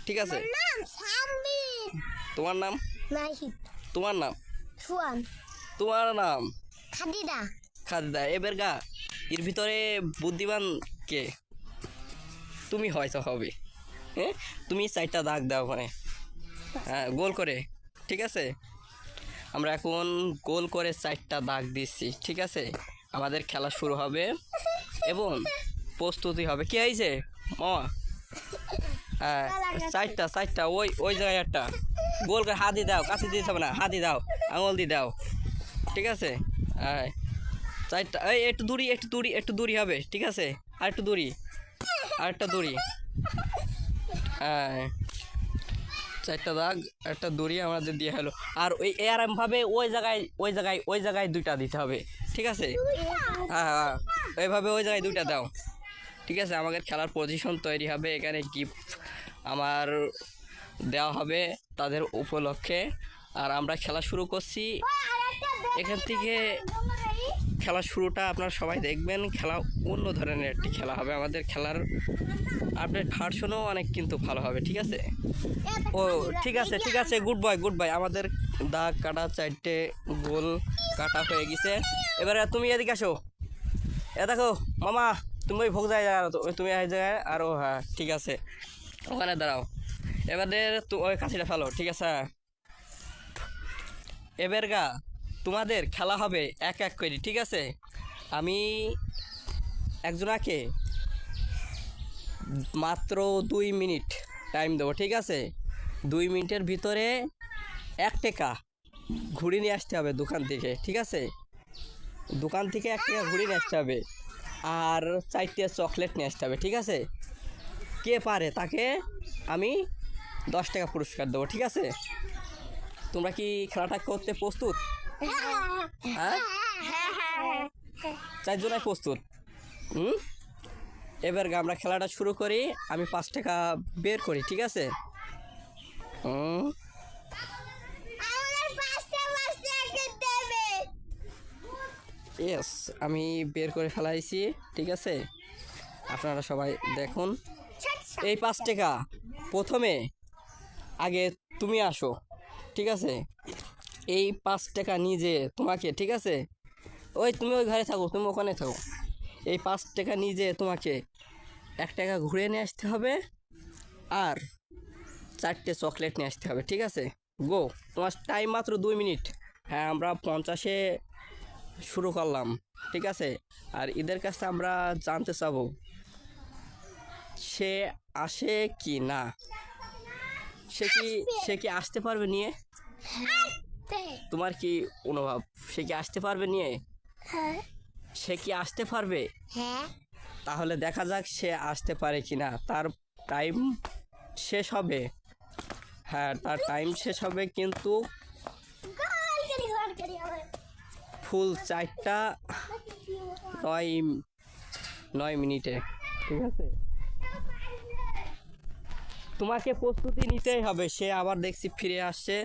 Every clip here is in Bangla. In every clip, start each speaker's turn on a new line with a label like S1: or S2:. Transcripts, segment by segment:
S1: ঠিক আছে?
S2: নাম সামির।
S1: তোমার নাম?
S2: নাহিদ।
S1: তোমার নাম?
S2: সুয়ান।
S1: তোমার নাম?
S2: খাদিদা।
S1: খাদিদা। এবার গা এর ভিতরে বুদ্ধিমান কে? তুমি হয়তো হবে। হ্যাঁ, তুমি 4টা দাগ দাও ওখানে, হ্যাঁ, গোল করে। ঠিক আছে, আমরা এখন গোল করে 4টা দাগ দিচ্ছি। ঠিক আছে, আমাদের খেলা শুরু হবে এবং প্রস্তুতি হবে। কি হয়েছে মামা? হ্যাঁ, 4টা ওই ওই জায়গায় একটা গোল করে হাত দিয়ে দাও, কাছে দিতে হবে না, হাত দিয়ে দাও, আঙুল দিয়ে দাও। ঠিক আছে, হ্যাঁ, 4টা। এই একটু দূরি হবে। ঠিক আছে, আর একটু দূরি, আর একটা দূরি। হ্যাঁ, 4টা দাগ, একটা দড়ি আমাদের দিয়ে হলো। আর ওই এরমভাবে ওই জায়গায় 2টা দিতে হবে। ঠিক আছে, হ্যাঁ হ্যাঁ, ওইভাবে ওই জায়গায় 2টা দাও। ঠিক আছে, আমাদের খেলার পজিশন তৈরি হবে। এখানে গিফট আমার দেওয়া হবে তাদের উপলক্ষে। আর আমরা খেলা শুরু করছি এখান থেকে। খেলার শুরুটা আপনারা সবাই দেখবেন। খেলা অন্য ধরনের একটি খেলা হবে। আমাদের খেলার আপডেট ভার্সনও অনেক কিন্তু ভালো হবে। ঠিক আছে, ও ঠিক আছে, গুড বাই। আমাদের দাগ কাটা 4টে গোল কাটা হয়ে গেছে। এবারে তুমি এদিকে আসো। দেখো মামা, তুমি ওই ভোগ জায়গায় তুমি এই জায়গায় আরও। হ্যাঁ, ঠিক আছে, ওখানে দাঁড়াও। এবারে ওই কাছিটা ফেলো। ঠিক আছে, এবার গা তোমাদের খেলা হবে এক এক করে। ঠিক আছে, আমি একজনাকে মাত্র 2 মিনিট টাইম দেবো। ঠিক আছে, 2 মিনিটের ভিতরে 1 টাকা ঘুরে নিয়ে আসতে হবে দোকান থেকে। ঠিক আছে, দোকান থেকে 1 টাকা ঘুরে নিয়ে আসতে হবে, আর 4টে চকলেট নিয়ে আসতে হবে। ঠিক আছে, কে পারে তাকে আমি 10 টাকা পুরস্কার দেবো। ঠিক আছে, তোমরা কি খেলাটা করতে প্রস্তুত? হ্যাঁ, 4 জনাই প্রস্তুত। এবার আমরা খেলাটা শুরু করি। আমি 5 টাকা বের করি। ঠিক আছে, ইয়েস, আমি বের করে ফেলাইছি। ঠিক আছে, আপনারা সবাই দেখুন। এই 5 টাকা প্রথমে আগে তুমি আসো। ঠিক আছে, এই 5 টাকা নিজে তোমাকে, ঠিক আছে, ওই তুমি ওই ঘরে থাকো, তুমি ওখানে থাকো। এই 5 টাকা নিজে তোমাকে 1 টাকা ঘুরে নিয়ে আসতে হবে, আর 4টে চকলেট নিয়ে আসতে হবে। ঠিক আছে, গো, তোমার টাইম মাত্র 2 মিনিট। হ্যাঁ, আমরা 50-এ শুরু করলাম। ঠিক আছে, আর এদের কাছে আমরা জানতে চাবো সে আসে কি না। সে কি আসতে পারবে নিয়ে? তোমার কি অনুভব, সে কি আসতে পারবে নিয়ে? সে কি আসতে পারবে? তাহলে দেখা যাক সে আসতে পারে কি না। তার টাইম শেষ হবে। হ্যাঁ, তার টাইম শেষ হবে, কিন্তু ফুল 4টা 9 মিনিটে। ঠিক আছে, তোমাকে প্রস্তুতি নিতেই হবে। সে আবার দেখছি ফিরে আসছে,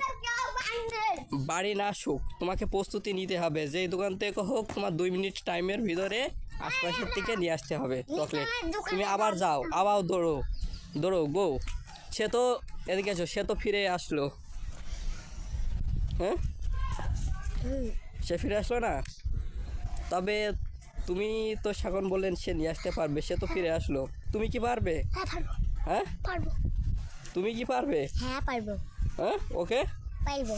S1: বাড়ি না আসুক, তোমাকে প্রস্তুতি নিতে হবে। যেই দোকান থেকে হোক, তোমার 2 মিনিট টাইমের ভিতরে আশপাশের থেকে নিয়ে আসতে হবে চকলেট। তুমি আবার যাও, আবার দৌড়ো গো। সে তো এদিকে আসো, সে তো ফিরে আসলো। হ্যাঁ, সে ফিরে আসলো না, তবে তুমি তো এখন বললেন সে নিয়ে আসতে পারবে, সে তো ফিরে আসলো। তুমি কি পারবে? হ্যাঁ, তুমি কি পারবে?
S2: হ্যাঁ, পারবো।
S1: হ্যাঁ, ওকে,
S2: পারবো।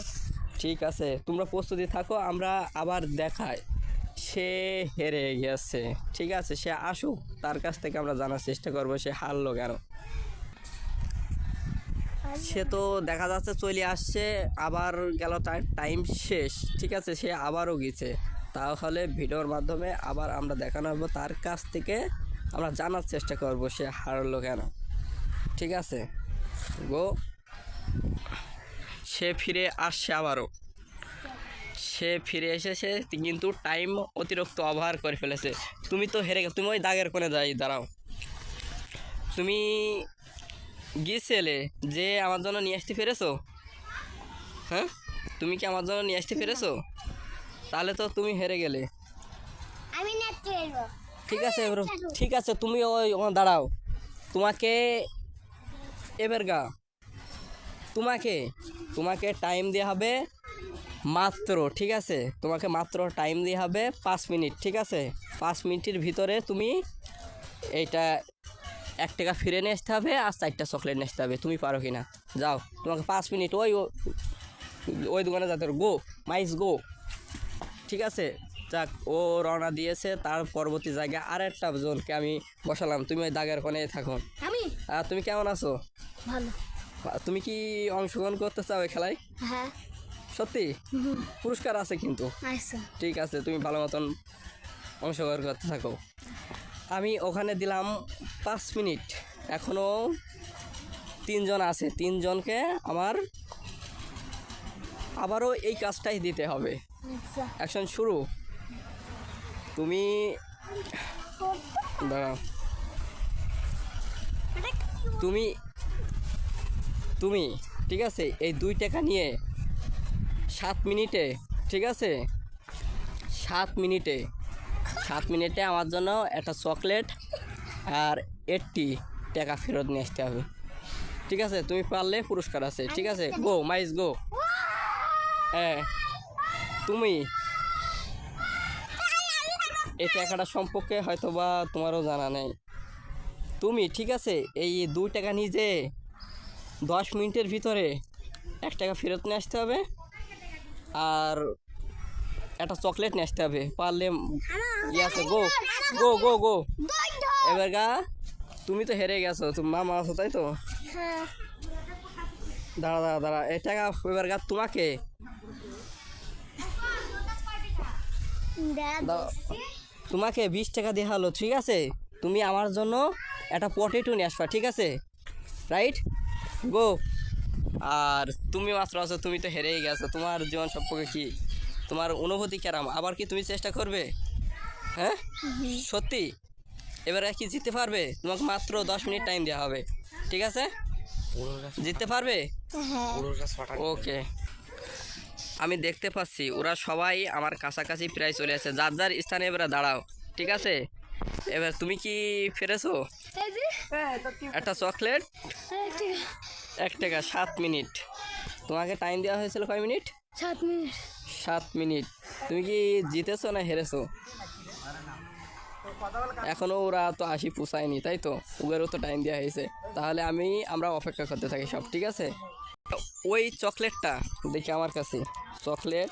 S1: ঠিক আছে, তোমরা প্রস্তুতি থাকো। আমরা আবার দেখাই সে হেরে গেছে। ঠিক আছে, সে আসুক, তার কাছ থেকে আমরা জানার চেষ্টা করবো সে হারলো কেন। সে তো দেখা যাচ্ছে চলে আসছে, আবার গেল, তার টাইম শেষ। ঠিক আছে, সে আবারও গেছে। তাহলে ভিডিওর মাধ্যমে আবার আমরা দেখানো হবে, তার কাছ থেকে আমরা জানার চেষ্টা করব সে হারলো কেন। ঠিক আছে, গো, সে ফিরে আসছে আবারও। সে ফিরে এসেছে, কিন্তু টাইম অতিরিক্ত ওভার করে ফেলেছে। তুমি তো হেরে গেছো। তুমি ওই দাগের কোণে দাঁড়াও। তুমি গিয়েছিলে যে আমার জন্য নিয়ে আসতে পেরেছো? হ্যাঁ, তুমি কি আমার জন্য নিয়ে আসতে পেরেছো? তাহলে তো তুমি হেরে গেলে।
S2: আমি নাচতে পারবো।
S1: ঠিক আছে, তুমি ওই ওখানে দাঁড়াও। তোমাকে এবার গা তোমাকে তোমাকে টাইম দেওয়া হবে মাত্র, ঠিক আছে, তোমাকে মাত্র টাইম দেওয়া হবে 5 মিনিট, ঠিক আছে। 5 মিনিটের ভিতরে তুমি এইটা 1 টাকা ফিরে নিয়ে আসতে হবে আর 4টা চকলেট নিয়ে আসতে হবে। তুমি পারো কি না? যাও, তোমাকে 5 মিনিট ওই দোকানে যেতে হবে। গো মাইস গো, ঠিক আছে। যাক, ও রওনা দিয়েছে তার পরবর্তী জায়গায়। আর একটা জনকে আমি বসালাম, তুমি ওই দাগের কোণে থাকো।
S2: আমি
S1: আর তুমি কেমন আছো?
S2: ভালো।
S1: তুমি কি অংশগ্রহণ করতে চাও এই খেলায়?
S2: হ্যাঁ।
S1: সত্যি? পুরস্কার আছে কিন্তু।
S2: আচ্ছা।
S1: ঠিক আছে, তুমি ভালো মতন অংশগ্রহণ করতে থাকো। আমি ওখানে দিলাম 5 মিনিট, এখনও 3জন আছে। 3জনকে আমার আবারও এই কাজটাই দিতে হবে।
S2: আচ্ছা।
S1: অ্যাকশন শুরু। তুমি দাঁড়াও, তুমি তুমি ঠিক আছে, এই 2 টাকা নিয়ে 7 মিনিটে, ঠিক আছে, 7 মিনিটে আমার জন্য একটা চকলেট আর 80 টাকা ফেরত নিয়ে আসতে হবে। ঠিক আছে, তুমি পারলে পুরস্কার আছে। ঠিক আছে, গো মাইস গো। হ্যাঁ, তুমি এই টাকাটা সম্পর্কে হয়তো বা তোমারও জানা নেই। তুমি, ঠিক আছে, এই 2 টাকা নিজে 10 মিনিটের ভিতরে 1 টাকা ফেরত নিয়ে আসতে হবে আর একটা চকলেট নিয়ে আসতে হবে। পারলে ইয়ে আছে, গো গো গো গো। এবার গা, তুমি তো হেরে গেছো, তুমি মামা আছো তাই তো?
S2: হ্যাঁ।
S1: দাঁড়া দাঁড়া দাঁড়া, এই টাকা এবার গা তোমাকে দাও। তোমাকে 20 টাকা দেওয়া হলো, ঠিক আছে। তুমি আমার জন্য একটা পটেটো নিয়ে আসবা, ঠিক আছে, রাইট, গো। আর তুমি মাত্র আছো, তুমি তো হেরেই গেছো। তোমার জীবন সম্পর্কে কি, তোমার অনুভূতি কেরাম? আবার কি তুমি চেষ্টা করবে? হ্যাঁ, সত্যি? এবারে কি জিততে পারবে? তোমাকে মাত্র 10 মিনিট টাইম দেওয়া হবে, ঠিক আছে। জিততে পারবে? ওকে, আমি দেখতে পাচ্ছি ওরা সবাই আমার কাছাকাছি প্রায় চলে আসে। যার যার স্থানে এবারে দাঁড়াও, ঠিক আছে। এবার তুমি কি ফেরেছো একটা চকলেট 1 টাকা? 7 মিনিট তোমাকে টাইম দেওয়া হয়েছিল। কয় মিনিট?
S2: 7 মিনিট।
S1: 7 মিনিট। তুমি কি জিতেছো না হেরেছো? এখনো ওরা তো 80 পোষায়নি, তাই তো? ওদেরও তো টাইম দেওয়া হয়েছে। তাহলে আমরা অপেক্ষা করতে থাকি সব, ঠিক আছে। ওই চকলেটটা দেখি আমার কাছে, চকলেট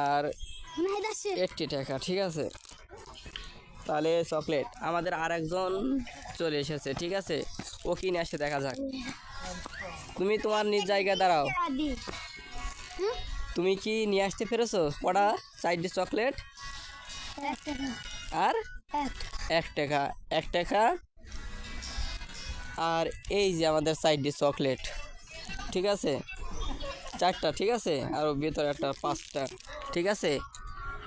S1: আর 80 টাকা, ঠিক আছে। তাহলে চকলেট আমাদের আর একজন চলে এসেছে, ঠিক আছে। ও কি নিয়ে আসে দেখা যাক। তুমি তোমার নিজ জায়গায় দাঁড়াও। তুমি কি নিয়ে আসতে পেরেছো কটা 4টি চকলেট আর 1 টাকা? 1 টাকা আর এই যে আমাদের 4টি চকলেট, ঠিক আছে, 4টা, ঠিক আছে, আর ভিতরে একটা 5টা, ঠিক আছে।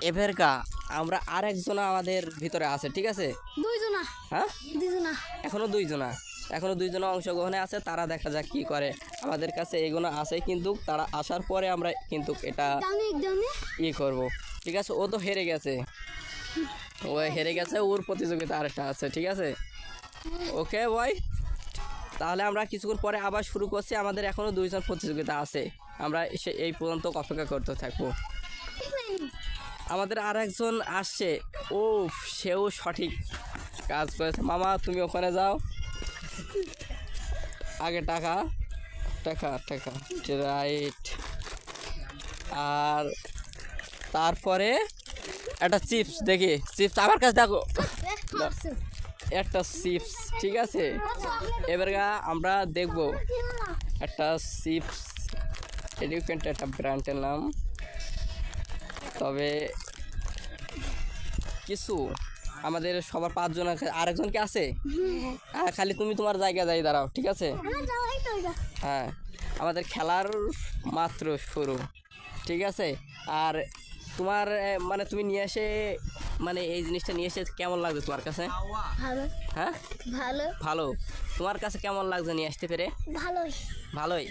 S1: এভেরকা আমরা আর একজনা আমাদের ভিতরে আছে, ঠিক আছে।
S2: 2 জনা।
S1: হ্যাঁ,
S2: 2 জনা।
S1: এখনো 2 জনা অংশগ্রহণে আছে। তারা দেখা যাক কি করে। আমাদের কাছে এগুলো আছে, কিন্তু তারা আসার পরে আমরা কিন্তু এটা করব, ঠিক আছে। ও তো হেরে গেছে, ও হেরে গেছে, ওর প্রতিযোগিতা আরেকটা আছে, ঠিক আছে। ওকে বয়, তাহলে আমরা কিছুক্ষণ পরে আবার শুরু করছি। আমাদের এখনো 2 জন প্রতিযোগিতা আছে, আমরা এই পর্যন্ত অপেক্ষা করতে থাকবো। আমাদের আর একজন আসছে, ও সেও সঠিক কাজ করেছে। মামা তুমি ওখানে যাও, আগে টাকা টাকা টাকা, রাইট। আর তারপরে একটা চিপস, দেখি চিপস আমার কাছে দেখো, একটা চিপস, ঠিক আছে। এবার আমরা দেখবো একটা চিপস, এডুকেন্ট একটা ব্র্যান্ডের নাম। তবে কিছু আমাদের সবার 5 জন আছে, আরেকজন কি আছে? খালি তুমি তোমার জায়গায় যাই দাঁড়াও, ঠিক আছে। হ্যাঁ, আমাদের খেলার মাত্র শুরু, ঠিক আছে। আর তোমার মানে তুমি নিয়ে এসে, মানে এই জিনিসটা নিয়ে এসে কেমন লাগছে তোমার কাছে?
S2: ভালো।
S1: হ্যাঁ,
S2: ভালো।
S1: ভালো। তোমার কাছে কেমন লাগছে নিয়ে আসতে পেরে?
S2: ভালোই।
S1: ভালোই।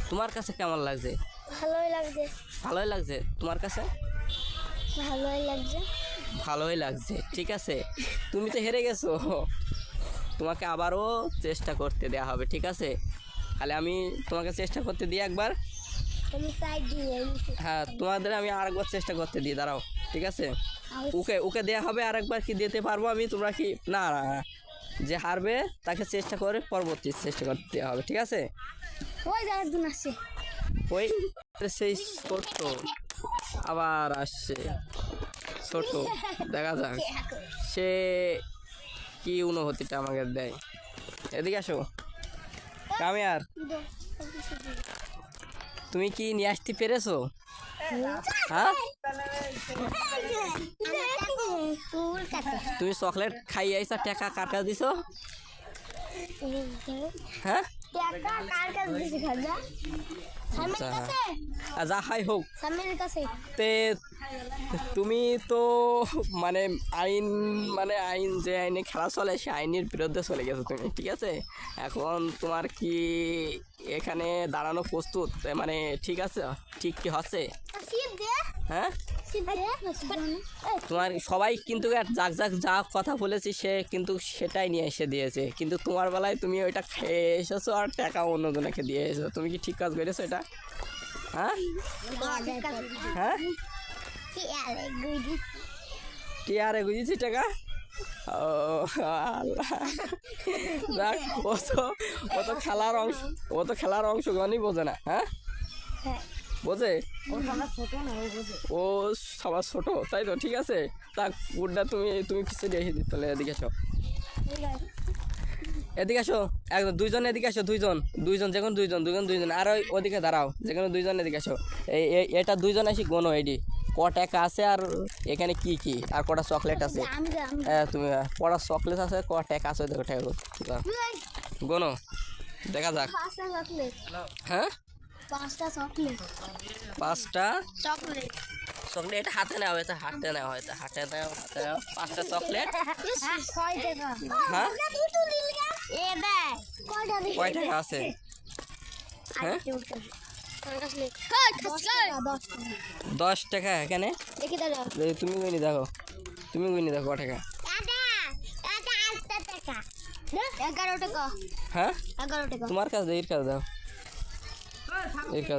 S1: তোমার কাছে কেমন লাগছে?
S2: ভালোই লাগছে।
S1: ভালোই লাগছে। তোমার কাছে?
S2: ভালোই লাগছে।
S1: ভালোই লাগছে, ঠিক আছে। তুমি তো হেরে গেছো, তোমাকে আবারও চেষ্টা করতে দেওয়া হবে, ঠিক আছে। খালি আমি তোমাকে চেষ্টা করতে দিই একবার।
S2: তুমি সাইড দিয়ে
S1: হ্যাঁ তোমাদের আমি আরেকবার চেষ্টা করতে দিই, দাঁড়াও ঠিক আছে। ওকে ওকে দেওয়া হবে আরেকবার, কি দিতে পারবো আমি, তোমরা কি না না, যে হারবে তাকে চেষ্টা করে পরবর্তী চেষ্টা করতে দেওয়া হবে, ঠিক আছে।
S2: ওই জায়গায় দুন আছে
S1: ওই সেই ছোট্ট আবার আসছে, ছোট, দেখা যাক সে কি অনুভূতিটা আমাকে দেয়। এদিকে আসো কামিয়ার, তুমি কি নিয়ে আসতে পেরেছো? হ্যাঁ তুমি চকলেট খাইয়ে আইসা, টাকা কার কাছে দিছো? হ্যাঁ
S2: টাকা কার কাছে দিছি খাজা? সামির
S1: আচ্ছা।
S2: কাছে,
S1: যা হাই হোক,
S2: সামির কাছে।
S1: তে তুমি তো মানে আইন, মানে আইন যে আইনে খেলা চলে সে আইনের বিরুদ্ধে চলে গেছো তুমি, ঠিক আছে। এখন তোমার কি এখানে দাঁড়ানো প্রস্তুত, মানে ঠিক আছে, ঠিক কি হচ্ছে?
S2: সিপ দে,
S1: হ্যাঁ
S2: সিপ দে।
S1: তোমার সবাই কিন্তু যাক যাক যা কথা বলেছি সে কিন্তু সেটাই নিয়ে এসে দিয়েছে, কিন্তু তোমার বেলায় তুমি ওইটা খেয়ে এসেছো আর টাকা অন্যজনকে দিয়ে এসেছো, তুমি কি ঠিক কাজ করেছো এটা? হ্যাঁ হ্যাঁ কি আরে বুঝেছি টাকা। ও আল্লাহ, দেখ ও তো খেলার অংশগ্রহণই বোঝে না। হ্যাঁ বোঝে, ও সবার ছোট, তাই তো, ঠিক আছে। তা উডটা তুমি তুমি কিছু রেখে দিতে, তাহলে এদিকে আসো, এদিকে আসো, একদম দুইজন এদিকে আসো, দুইজন যে কোনো দুইজন আর ওদিকে দাঁড়াও, যে কোনো দুইজন এদিকে আসো। এটা দুইজন আসি গোনো এডি ক টাকা আছে আর এখানে কি কি আর কটা চকলেট আছে। হ্যাঁ তুমি কটা চকলেট আছে, ক টাকা আছে, দেখো টাকা গোনো, দেখা যাক। হ্যাঁ
S2: 5টা চকলেট,
S1: 5টা
S2: চকলেট।
S1: চকলেট, এটা হাতে নেওয়া হয়েছে, হাতে নেওয়া 5টা চকলেট।
S2: 6 টাকা।
S1: হ্যাঁ
S2: এ বে কয়টা দিছি?
S1: কয় টাকা আছে? হ্যাঁ 10 টাকা এখানে।
S2: দেখি দাদা,
S1: তুমি গুনি দেখো, ক টাকা।
S2: এটা 8 টাকা। 11 টাকা।
S1: হ্যাঁ
S2: 11 টাকা।
S1: তোমার কাছে দাও, এর কাছে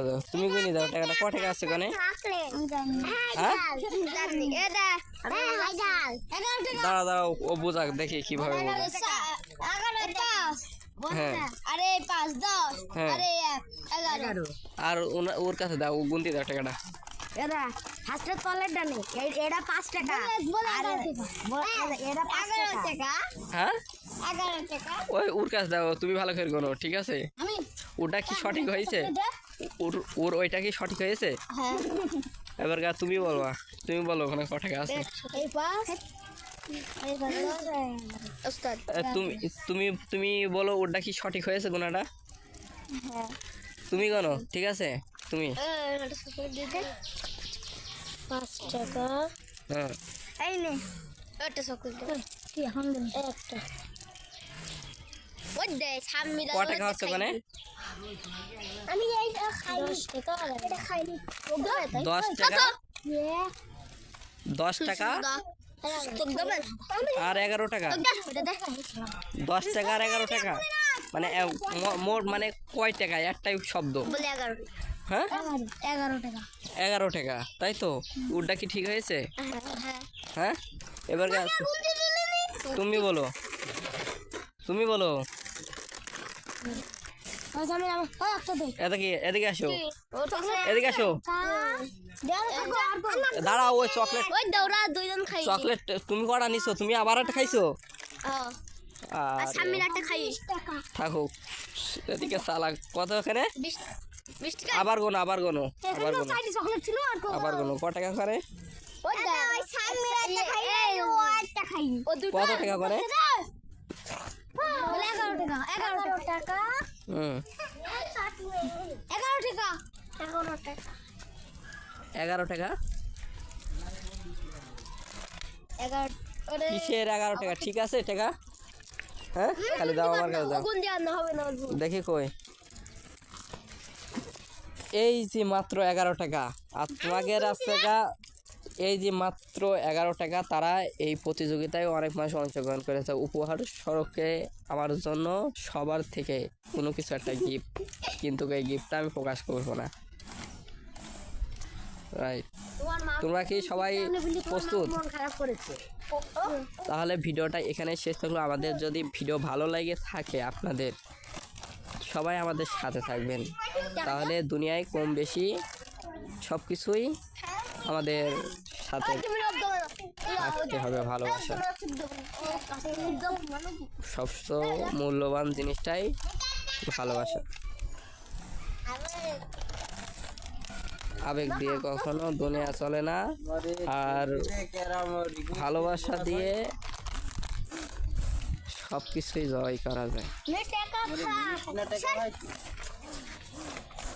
S1: দাও, তুমি গুনি দাও টাকাটা ক টাকা আছে ওখানে। হ্যাঁ দাঁড়াও ও বোঝাক, দেখি কিভাবে বোঝা। হ্যাঁ
S2: আরে 5 10
S1: হ্যাঁ।
S2: আরে 11
S1: আর ওর কাছে দাও, ও গুনতি দাও টাকাটা।
S2: এরা হাসতে টয়লেটটা নেই, এটা 5 টাকা আর এটা 11 টাকা।
S1: হ্যাঁ
S2: 11 টাকা।
S1: ওর কাছে দাও, তুমি ভালো করে গোনো, ঠিক আছে।
S2: আমি
S1: ওটা কি সঠিক হয়েছে? ওর ওইটা কি সঠিক হয়েছে?
S2: হ্যাঁ
S1: এবার তুমি বলবা, তুমি বলো ওখানে ক টাকা আছে।
S2: এই 5 এই 5 ওস্তাদ।
S1: তুমি তুমি তুমি বলো ওটা কি সঠিক হয়েছে গোনাটা।
S2: হ্যাঁ
S1: তুমি গোনো, ঠিক আছে তুমি।
S2: এটা সুপার দিতে 5 টাকা।
S1: হ্যাঁ
S2: এই নে একটা চকলেট দে। কি এখন দিন একটা ওই দে সামনে
S1: ক টাকা হচ্ছে ওখানে?
S2: আমি এইটা খাই 10 টাকা এটা খাইনি
S1: 10 টাকা, 10 টাকা আর 11 টাকা। 10 টাকা আর 11 টাকা মানে মোট মানে কয় টাকা? একটাই শব্দ।
S2: বলে 11
S1: হ্যাঁ
S2: 11 টাকা।
S1: 11 টাকা, তাই তো। ওটা কি ঠিক হয়েছে?
S2: হ্যাঁ
S1: হ্যাঁ এবার তুমি বলো, এদিকে আসো, দাঁড়াও। ওই চকলেট,
S2: ওই দৌড়া দুইজন খাই
S1: চকলেট তুমি কটা নিছো? তুমি আবার একটা খাইছো?
S2: আর সামনে একটা খাই
S1: থাকুক, এদিকে সালা কত ওখানে?
S2: 20 টাকা।
S1: আবার গোনো,
S2: চকলেট ছিল আর
S1: ক টাকা করে?
S2: ওই সামনে একটা খাই ও একটা খাই ও দুটো
S1: কত টাকা করে?
S2: 11 টাকা। 11 টাকা।
S1: হুম
S2: 11 টাকা। 11 টাকা।
S1: 11 টাকা।
S2: 11
S1: কিসের 11 টাকা? ঠিক আছে টাকা। হ্যাঁ খালি দাও, আমার কাছে দাও,
S2: কোন দিয়ে না হবে না
S1: দেখি কই। এই যে মাত্র 11 টাকা, আর তোমাদের আছে এই যে মাত্র 11 টাকা, তারা এই প্রতিযোগিতায় অনেক মানুষ অংশগ্রহণ করেছে। উপহার স্বরূপে আমার জন্য সবার থেকে কোনো কিছু একটা গিফট, কিন্তু এই গিফটটা আমি প্রকাশ করবো না। রাইট, তোমরা কি সবাই প্রস্তুত?
S2: মন খারাপ করেছে।
S1: তাহলে ভিডিওটা এখানে শেষ থাকলো। আমাদের যদি ভিডিও ভালো লাগে থাকে আপনাদের, সবাই আমাদের সাথে থাকবেন, তাহলে দুনিয়ায় কম বেশি সব কিছুই আমাদের সাথে থাকতে হবে। ভালোবাসা সবচেয়ে মূল্যবান জিনিসটাই ভালোবাসা। আবেগ দিয়ে কখনো দুনিয়া চলে না, আর ভালোবাসা দিয়ে সব কিছুই জয় করা যায়।